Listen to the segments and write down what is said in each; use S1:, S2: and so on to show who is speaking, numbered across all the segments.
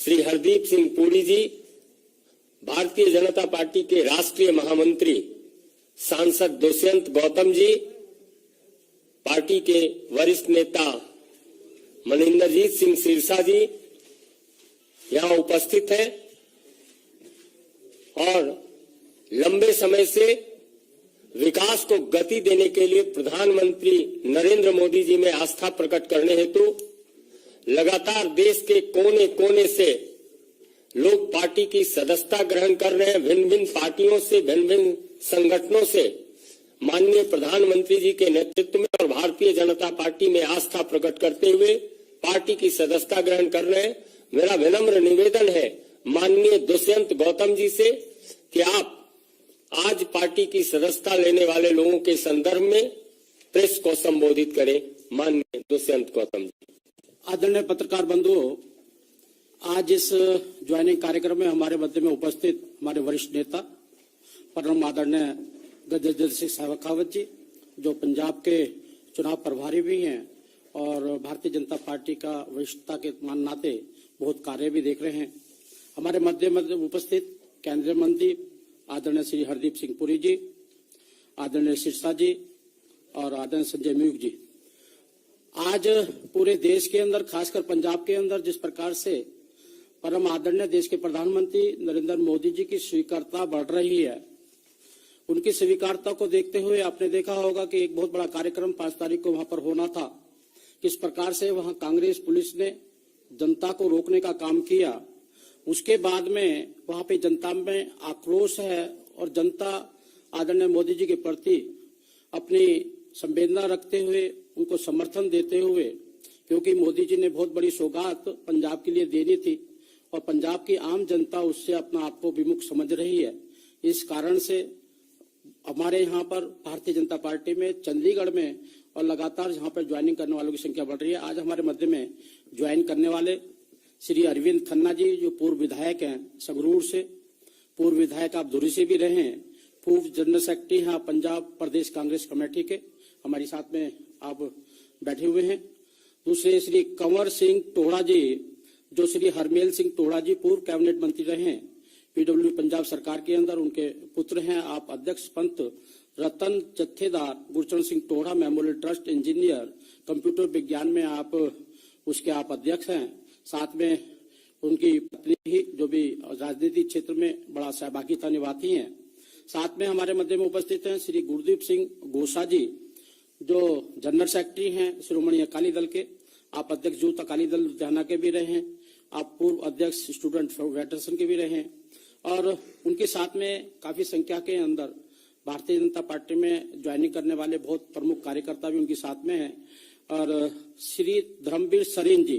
S1: श्री हरदीप सिंह पुरी जी, Bharatiya Janata party के राष्ट्रीय महामंत्री सांसद दुष्यंत गौतम जी, पार्टी के वरिष्ठ नेता मनिंदरजीत सिंह सिरसा जी यहां उपस्थित हैं और लंबे समय से विकास को गति देने के लिए प्रधानमंत्री नरेंद्र मोदी जी में आस्था प्रकट करने हेतु लगातार देश के कोने कोने से लोग पार्टी की सदस्यता ग्रहण कर रहे हैं। भिन्न भिन्न पार्टियों से, भिन्न भिन्न संगठनों से माननीय प्रधानमंत्री जी के नेतृत्व में और भारतीय जनता पार्टी में आस्था प्रकट करते हुए पार्टी की सदस्यता ग्रहण कर रहे हैं। मेरा विनम्र निवेदन है माननीय दुष्यंत गौतम जी से कि आप आज पार्टी की सदस्यता लेने वाले लोगों के संदर्भ में प्रेस को संबोधित करें। माननीय दुष्यंत गौतम जी।
S2: आदरणीय पत्रकार बंधुओं, आज इस ज्वाइनिंग कार्यक्रम में हमारे मध्य में उपस्थित हमारे वरिष्ठ नेता परम आदरणीय गजेंद्र सिंह शेखावत जी, जो पंजाब के चुनाव प्रभारी भी हैं और भारतीय जनता पार्टी का वरिष्ठता के नाते बहुत कार्य भी देख रहे हैं। हमारे मध्य में उपस्थित केंद्रीय मंत्री आदरणीय श्री हरदीप सिंह पुरी जी, आदरणीय सिरसा जी और आदरणीय संजय म्यूक जी। आज पूरे देश के अंदर, खासकर पंजाब के अंदर, जिस प्रकार से परम आदरणीय देश के प्रधानमंत्री नरेंद्र मोदी जी की स्वीकार्यता बढ़ रही है, उनकी स्वीकार्यता को देखते हुए आपने देखा होगा कि एक बहुत बड़ा कार्यक्रम 5 तारीख को वहां पर होना था। किस प्रकार से वहां कांग्रेस पुलिस ने जनता को रोकने का काम किया, उसके बाद में वहां पे जनता में आक्रोश है और जनता आदरणीय मोदी जी के प्रति अपनी संवेदना रखते हुए उनको समर्थन देते हुए, क्योंकि मोदी जी ने बहुत बड़ी सौगात पंजाब के लिए देनी थी और पंजाब की आम जनता उससे अपना आप को विमुख समझ रही है। इस कारण से हमारे यहाँ पर भारतीय जनता पार्टी में चंडीगढ़ में और लगातार यहाँ पर ज्वाइनिंग करने वालों की संख्या बढ़ रही है। आज हमारे मध्य में ज्वाइन करने वाले श्री अरविंद खन्ना जी, जो पूर्व विधायक हैं संगरूर से, पूर्व विधायक आप धुरी से भी रहे हैं, पूर्व जनरल सेक्रेटरी हैं पंजाब प्रदेश कांग्रेस कमेटी के, हमारी साथ में आप बैठे हुए हैं। दूसरे श्री कंवर सिंह टोहड़ा जी, जो श्री हरमेल सिंह टोहड़ा जी पूर्व कैबिनेट मंत्री रहे हैं पीडब्ल्यू पंजाब सरकार के अंदर, उनके पुत्र हैं आप अध्यक्ष पंत रतन जत्थेदार Gurcharan Singh Tohra memorial trust engineer computer विज्ञान में आप उसके आप अध्यक्ष हैं। साथ में उनकी पत्नी ही जो भी राजनीतिक क्षेत्र में बड़ा सहभागिता निभाती हैं। साथ में हमारे मध्य में उपस्थित हैं श्री गुरदीप सिंह घोषा जी, जो जनरल सेक्रेटरी हैं श्रोमणी अकाली दल के, आप अध्यक्ष यूथ अकाली दल लुधियाना के भी रहे हैं, आप पूर्व अध्यक्ष स्टूडेंट फेडरेशन के भी रहे हैं और उनके साथ में काफी संख्या के अंदर भारतीय जनता पार्टी में ज्वाइनिंग करने वाले बहुत प्रमुख कार्यकर्ता भी उनके साथ में हैं। और श्री धर्मवीर सरीन जी,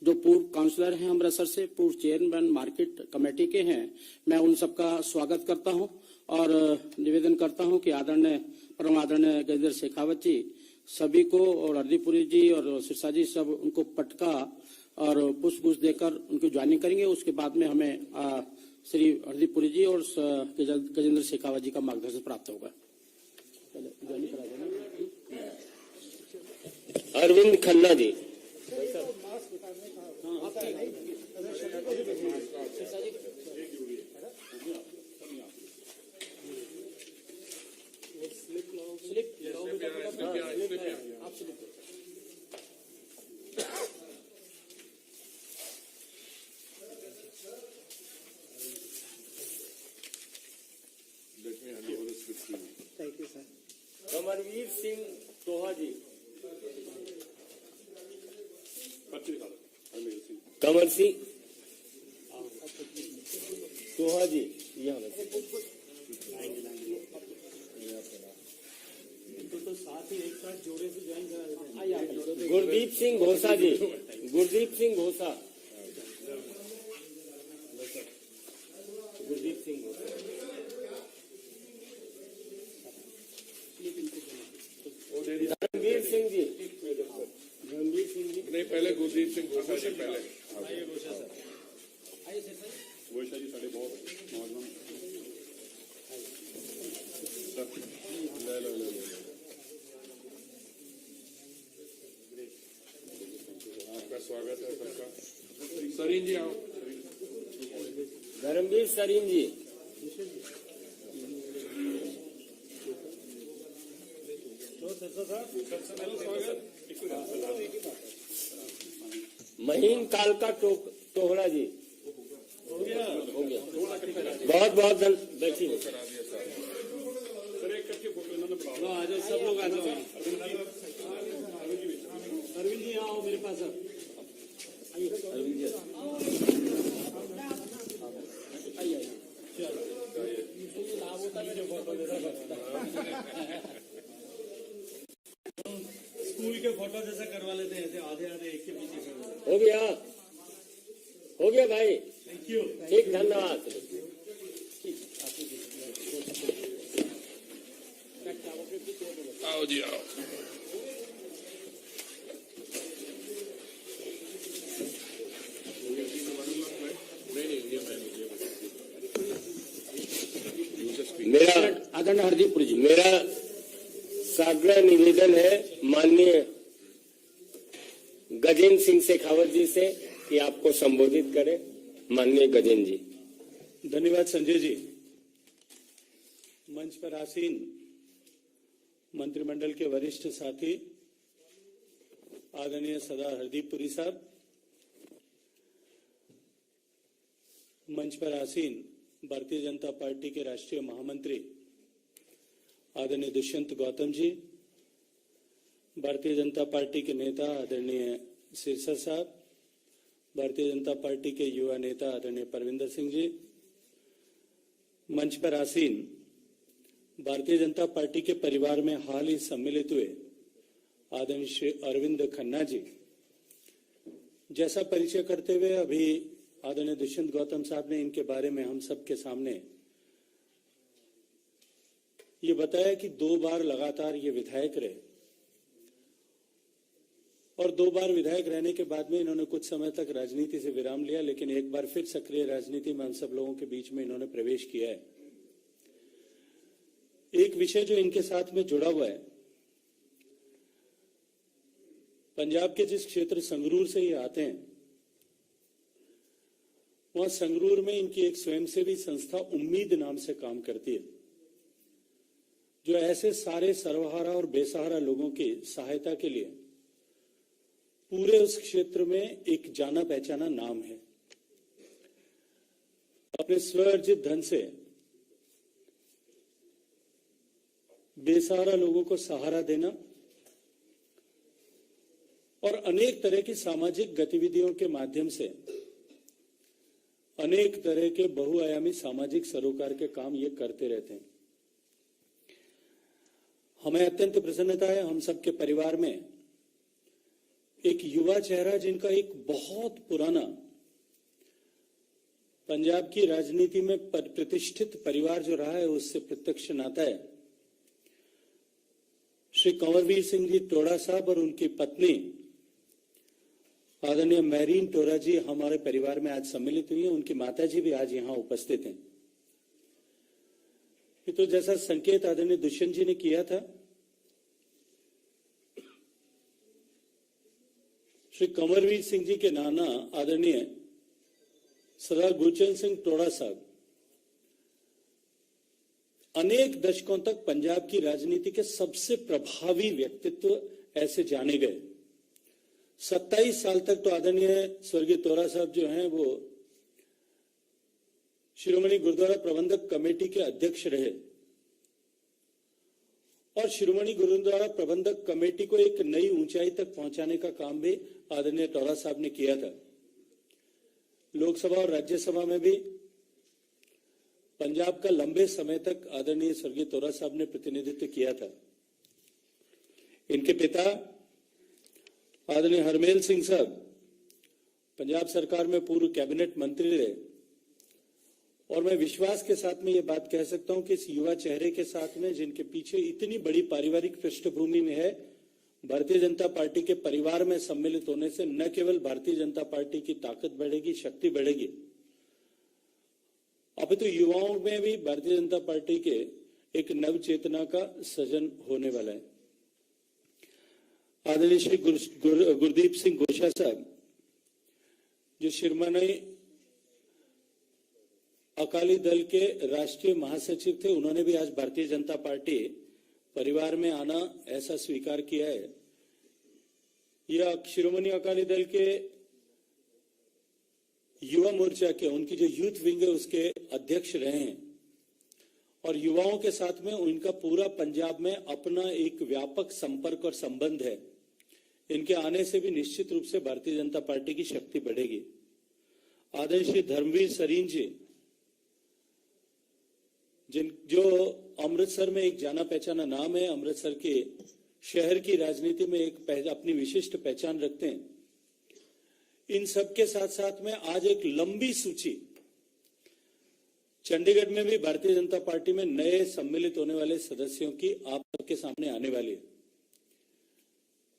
S2: जो पूर्व काउंसलर हैं अमृतसर से, पूर्व चेयरमैन मार्केट कमेटी के हैं, मैं उन सबका स्वागत करता हूं और निवेदन करता हूं कि आदरणीय परम आदरणीय गजेंद्र शेखावत जी सभी को और हरदीपुरी जी और सिरसा जी सब उनको पटका और पुष्प देकर उनको ज्वाइनिंग करेंगे। उसके बाद में हमें श्री हरदीपुरी जी और गजेंद्र शेखावत जी का मार्गदर्शन प्राप्त होगा।
S1: Arvind Khanna ji.
S2: Thank you sir.
S1: Kamarvir Singh Toha ji. Kamar Singh Toha ji,
S2: तो साथ ही एक साथ जोड़े से ज्वाइन करा।
S1: गुरदीप सिंह घोषा जी, गुरदीप सिंह घोषा, गुरदीप सिंह घोषा, धर्मवीर सिंह जी, धर्मवीर सिंह जी
S3: नहीं, पहले गुरदीप सिंह घोषा जी पहले।
S4: घोषा जी साढ़े बहुत
S3: आपका स्वागत है सबका। सरीन जी आओ।
S1: मनीष सरीन जी, महीन कालका टोहरा जी, हो गया। बहुत बहुत बैठिए।
S4: सर एक करके फोटो इन्होंने बुलाओ।
S2: आ जाओ, सब लोग आ जाओ। अरविंद जी आओ मेरे पास। अरविंद जी स्कूल के फोटो जैसा करवा लेते हैं, ऐसे आधे आधे एक के पीछे।
S1: हो गया भाई,
S2: थैंक यू।
S1: ठीक, धन्यवाद।
S3: आओ जी आओ।
S1: मेरा
S2: आदरणीय हरदीप जी,
S1: मेरा साग्रह निवेदन है माननीय गजेंद्र सिंह शेखावत जी से कि आपको संबोधित करें। माननीय गजेंद्र जी।
S2: धन्यवाद संजय जी। मंच पर आसीन मंत्रिमंडल के वरिष्ठ साथी आदरणीय सरदार हरदीप पुरी साहब, मंच पर आसीन भारतीय जनता पार्टी के राष्ट्रीय महामंत्री आदरणीय दुष्यंत गौतम जी, भारतीय जनता पार्टी के नेता आदरणीय सिरसा साहब, भारतीय जनता पार्टी के युवा नेता आदरणीय परविंदर सिंह जी, मंच पर आसीन भारतीय जनता पार्टी के परिवार में हाल ही सम्मिलित हुए आदरणीय श्री अरविंद खन्ना जी, जैसा परिचय करते हुए अभी आदरणीय दुष्यंत गौतम साहब ने इनके बारे में हम सबके सामने ये बताया कि 2 बार लगातार ये विधायक रहे और 2 बार विधायक रहने के बाद में इन्होंने कुछ समय तक राजनीति से विराम लिया, लेकिन एक बार फिर सक्रिय राजनीति में हम सब लोगों के बीच में इन्होंने प्रवेश किया है। एक विषय जो इनके साथ में जुड़ा हुआ है, पंजाब के जिस क्षेत्र संगरूर से ये आते हैं, वहां संगरूर में इनकी एक स्वयंसेवी संस्था उम्मीद नाम से काम करती है, जो ऐसे सारे सर्वहारा और बेसहारा लोगों की सहायता के लिए पूरे उस क्षेत्र में एक जाना पहचाना नाम है। अपने स्वर्जित धन से बेसहारा लोगों को सहारा देना और अनेक तरह की सामाजिक गतिविधियों के माध्यम से अनेक तरह के बहुआयामी सामाजिक सरोकार के काम ये करते रहते हैं। हमें अत्यंत प्रसन्नता है, हम सबके परिवार में एक युवा चेहरा जिनका एक बहुत पुराना पंजाब की राजनीति में प्रतिष्ठित परिवार जो रहा है उससे प्रत्यक्ष नाता है। श्री कंवरवीर सिंह जी टोड़ा साहब और उनकी पत्नी आदरणीय मैरीन टोरा जी हमारे परिवार में आज सम्मिलित हुई हैं। उनकी माता जी भी आज यहां उपस्थित हैं। तो जैसा संकेत आदरणीय दुष्यंत जी ने किया था, श्री कंवरवीर सिंह जी के नाना आदरणीय सरदार गुरचरण सिंह टोड़ा साहब अनेक दशकों तक पंजाब की राजनीति के सबसे प्रभावी व्यक्तित्व ऐसे जाने गए। 27 साल तक तो आदरणीय स्वर्गीय टोड़ा साहब जो हैं वो शिरोमणि गुरुद्वारा प्रबंधक कमेटी के अध्यक्ष रहे और शिरोमणि गुरुद्वारा प्रबंधक कमेटी को एक नई ऊंचाई तक पहुंचाने का काम भी आदरणीय टोड़ा साहब ने किया था। लोकसभा और राज्यसभा में भी पंजाब का लंबे समय तक आदरणीय स्वर्गीय टोड़ा साहब ने प्रतिनिधित्व किया था। इनके पिता आदरणीय हरमेल सिंह साहब पंजाब सरकार में पूर्व कैबिनेट मंत्री रहे और मैं विश्वास के साथ में ये बात कह सकता हूं कि इस युवा चेहरे के साथ में जिनके पीछे इतनी बड़ी पारिवारिक पृष्ठभूमि में है, भारतीय जनता पार्टी के परिवार में सम्मिलित होने से न केवल भारतीय जनता पार्टी की ताकत बढ़ेगी, शक्ति बढ़ेगी, अभी तो युवाओं में भी भारतीय जनता पार्टी के एक नव चेतना का सृजन होने वाला है। आदरणीय श्री गुरदीप सिंह घोषा साहब जो शिरोमणि
S5: अकाली दल के राष्ट्रीय महासचिव थे, उन्होंने भी आज भारतीय जनता पार्टी परिवार में आना ऐसा स्वीकार किया है। यह शिरोमणि अकाली दल के युवा मोर्चा के, उनकी जो यूथ विंग है उसके अध्यक्ष रहे हैं और युवाओं के साथ में उनका पूरा पंजाब में अपना एक व्यापक संपर्क और संबंध है। इनके आने से भी निश्चित रूप से भारतीय जनता पार्टी की शक्ति बढ़ेगी। आदरणीय श्री धर्मवीर सरीन जी, जो अमृतसर में एक जाना पहचाना नाम है, अमृतसर के शहर की राजनीति में एक अपनी विशिष्ट पहचान रखते हैं। इन सब के साथ साथ में आज एक लंबी सूची चंडीगढ़ में भी भारतीय जनता पार्टी में नए सम्मिलित होने वाले सदस्यों की आप सबके सामने आने वाली है।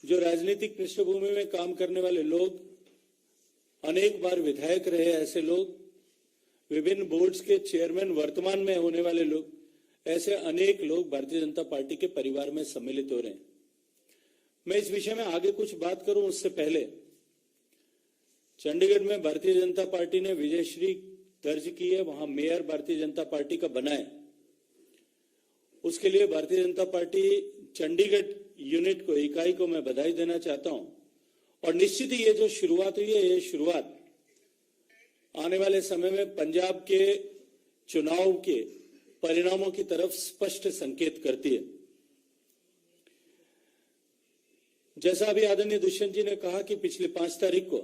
S5: जो राजनीतिक पृष्ठभूमि में काम करने वाले लोग, अनेक बार विधायक रहे ऐसे लोग, विभिन्न बोर्ड्स के चेयरमैन वर्तमान में होने वाले लोग, ऐसे अनेक लोग भारतीय जनता पार्टी के परिवार में सम्मिलित हो रहे हैं। मैं इस विषय में आगे कुछ बात करूं उससे पहले चंडीगढ़ में भारतीय जनता पार्टी ने विजयश्री दर्ज की है, वहां मेयर भारतीय जनता पार्टी का बना है। उसके लिए भारतीय जनता पार्टी चंडीगढ़ यूनिट को, इकाई को मैं बधाई देना चाहता हूं। और निश्चित ही ये जो शुरुआत हुई है, ये शुरुआत आने वाले समय में पंजाब के चुनाव के परिणामों की तरफ स्पष्ट संकेत करती है। जैसा अभी आदरणीय दुष्यंत जी ने कहा कि पिछले 5 तारीख को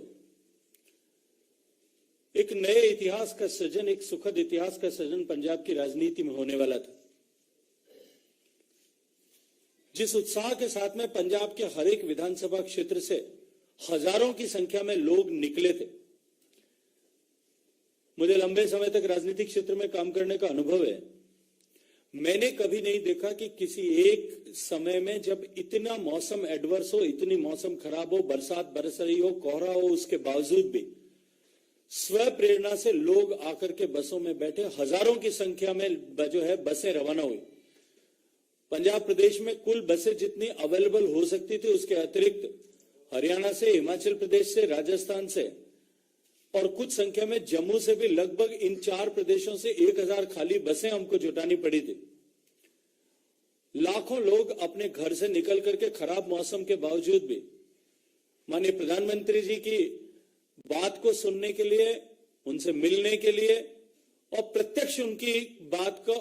S5: एक नए इतिहास का सृजन, एक सुखद इतिहास का सृजन पंजाब की राजनीति में होने वाला था। जिस उत्साह के साथ में पंजाब के हर एक विधानसभा क्षेत्र से हजारों की संख्या में लोग निकले थे। मुझे लंबे समय तक राजनीतिक क्षेत्र में काम करने का अनुभव है। मैंने कभी नहीं देखा कि किसी एक समय में जब इतना मौसम एडवर्स हो, इतनी मौसम खराब हो, बरसात बरस रही हो, कोहरा हो, उसके बावजूद भी स्व प्रेरणा से लोग आकर के बसों में बैठे, हजारों की संख्या में जो है बसें रवाना हुई। पंजाब प्रदेश में कुल बसें जितनी अवेलेबल हो सकती थी उसके अतिरिक्त हरियाणा से, हिमाचल प्रदेश से, राजस्थान से और कुछ संख्या में जम्मू से भी लगभग इन 4 प्रदेशों से 1000 खाली बसें हमको जुटानी पड़ी थी। लाखों लोग अपने घर से निकल करके खराब मौसम के बावजूद भी माननीय प्रधानमंत्री जी की बात को सुनने के लिए, उनसे मिलने के लिए और प्रत्यक्ष उनकी बात को,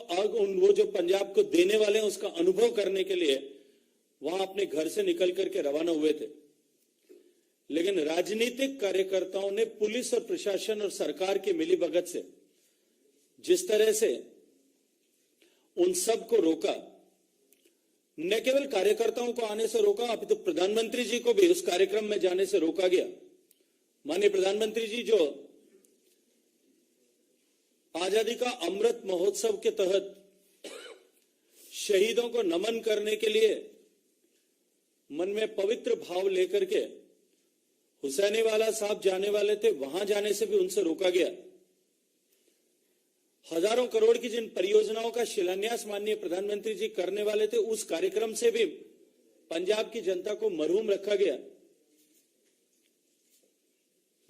S5: वो जो पंजाब को देने वाले हैं उसका अनुभव करने के लिए वहां अपने घर से निकल करके रवाना हुए थे। लेकिन राजनीतिक कार्यकर्ताओं ने पुलिस और प्रशासन और सरकार की मिलीभगत से जिस तरह से उन सब को रोका, न केवल कार्यकर्ताओं को आने से रोका, अभी तो प्रधानमंत्री जी को भी उस कार्यक्रम में जाने से रोका गया। माननीय प्रधानमंत्री जी जो आजादी का अमृत महोत्सव के तहत शहीदों को नमन करने के लिए मन में पवित्र भाव लेकर के हुसैनीवाला साहब जाने वाले थे, वहां जाने से भी उनसे रोका गया। हजारों करोड़ की जिन परियोजनाओं का शिलान्यास माननीय प्रधानमंत्री जी करने वाले थे, उस कार्यक्रम से भी पंजाब की जनता को मरहूम रखा गया।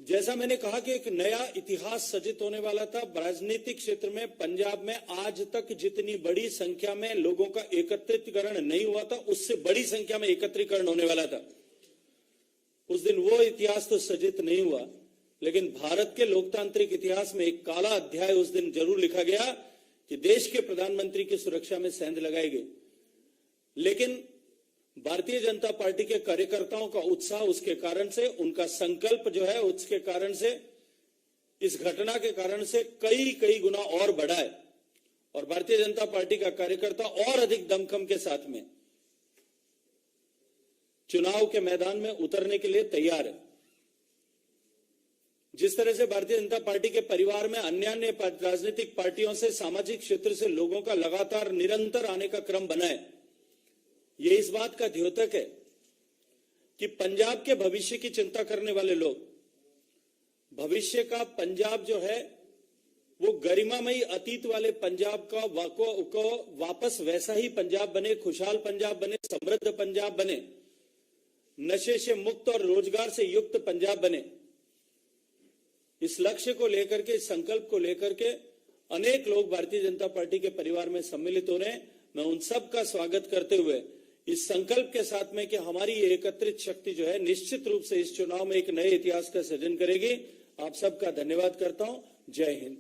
S5: जैसा मैंने कहा कि एक नया इतिहास सृजित होने वाला था राजनीतिक क्षेत्र में। पंजाब में आज तक जितनी बड़ी संख्या में लोगों का एकत्रीकरण नहीं हुआ था, उससे बड़ी संख्या में एकत्रीकरण होने वाला था। उस दिन वो इतिहास तो सृजित नहीं हुआ, लेकिन भारत के लोकतांत्रिक इतिहास में एक काला अध्याय उस दिन जरूर लिखा गया कि देश के प्रधानमंत्री की सुरक्षा में सेंध लगाई गई। लेकिन भारतीय जनता पार्टी के कार्यकर्ताओं का उत्साह, उसके कारण से, उनका संकल्प जो है उसके कारण से, इस घटना के कारण से कई गुना और बढ़ा है और भारतीय जनता पार्टी का कार्यकर्ता और अधिक दमखम के साथ में चुनाव के मैदान में उतरने के लिए तैयार है। जिस तरह से भारतीय जनता पार्टी के परिवार में अन्य राजनीतिक पार्टियों से, सामाजिक क्षेत्र से लोगों का लगातार निरंतर आने का क्रम बना है, ये इस बात का द्योतक है कि पंजाब के भविष्य की चिंता करने वाले लोग, भविष्य का पंजाब जो है वो गरिमामयी अतीत वाले पंजाब का वापस वैसा ही पंजाब बने, खुशहाल पंजाब बने, समृद्ध पंजाब बने, नशे से मुक्त और रोजगार से युक्त पंजाब बने। इस लक्ष्य को लेकर के, इस संकल्प को लेकर के अनेक लोग भारतीय जनता पार्टी के परिवार में सम्मिलित हो रहे हैं। मैं उन सब का स्वागत करते हुए इस संकल्प के साथ में कि हमारी ये एकत्रित शक्ति जो है निश्चित रूप से इस चुनाव में एक नए इतिहास का सृजन करेगी, आप सबका धन्यवाद करता हूं। जय हिंद।